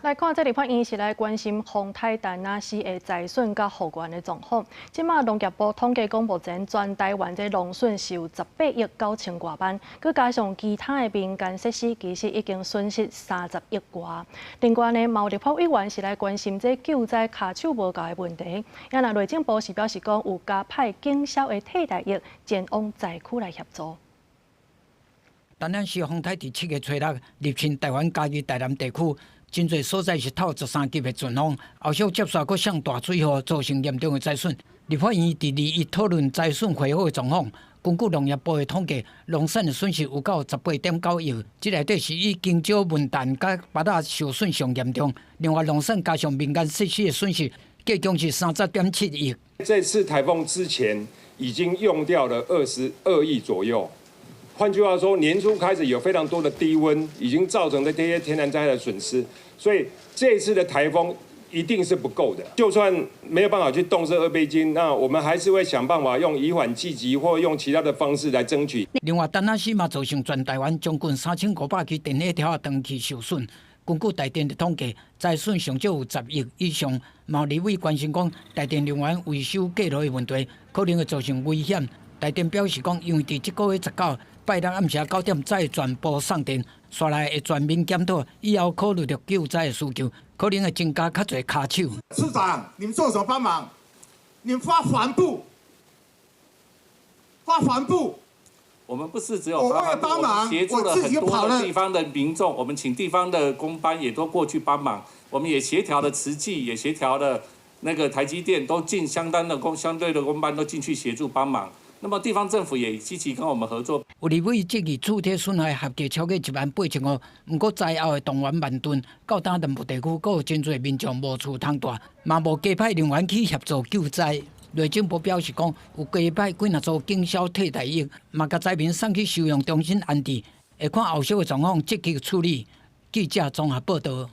来看这里发言是来关心丰泰丹那市的财损甲后管的状况。即马农业部统计讲，目前全台湾这农损是有18亿9千多万，佮加上其他的民间设施，其实已经损失30亿外。另外呢，贸易部委员是来关心这救灾卡手无够的问题。也那内政部是表示讲，有加派经销的替代役前往灾区来协助。丹南市丰泰伫7月初6入侵台湾嘉义台南地区。真侪所在是透13级的阵风，后续接续阁上大水雨，造成严重的灾损。立法院第2一讨论灾损恢复的状况。根据农业部的统计，农产的损失有到18.9亿，这内底是以香蕉、文旦甲芭乐受损上严重。另外，农产加上民间设施的损失，计共是30.7亿。这次台风之前已经用掉了22亿左右。换句话说，年初开始有非常多的低温，已经造成的这些天然灾害的损失，所以这一次的台风一定是不够的。就算没有办法去动这2倍金，那我们还是会想办法用以缓济急，或用其他的方式来争取。另外，丹那市嘛造成全台湾将近3500基电线条长期受损。根据台电的统计，灾损上少有10亿以上。毛立委关心讲，台电人员维修过劳的问题，可能会造成危险。台电表示讲，因为伫这个月19拜六暗时9点才全部送电，刷来会全面检讨，以后考虑到救灾的需求，可能会增加较侪卡手。市长，你们做什么帮忙？你们发帆布，发帆布。我们不是只有帮忙，协助了很多的地方的民众，我们请地方的工班也都过去帮忙，我们也协调了慈济，也协调了那个台积电，都进相对的工班都进去协助帮忙。那么地方政府也积极跟我们合作。有立委质疑厝体损害合计超过18000户，不过灾后的动员万吨，到达南部地区，阁有真侪民众无厝通住，嘛无加派人员去协助救灾。内政部表示讲，有加派几若组经销替代役，嘛甲灾民送去收容中心安置，会看后续的状况积极处理。记者综合报道。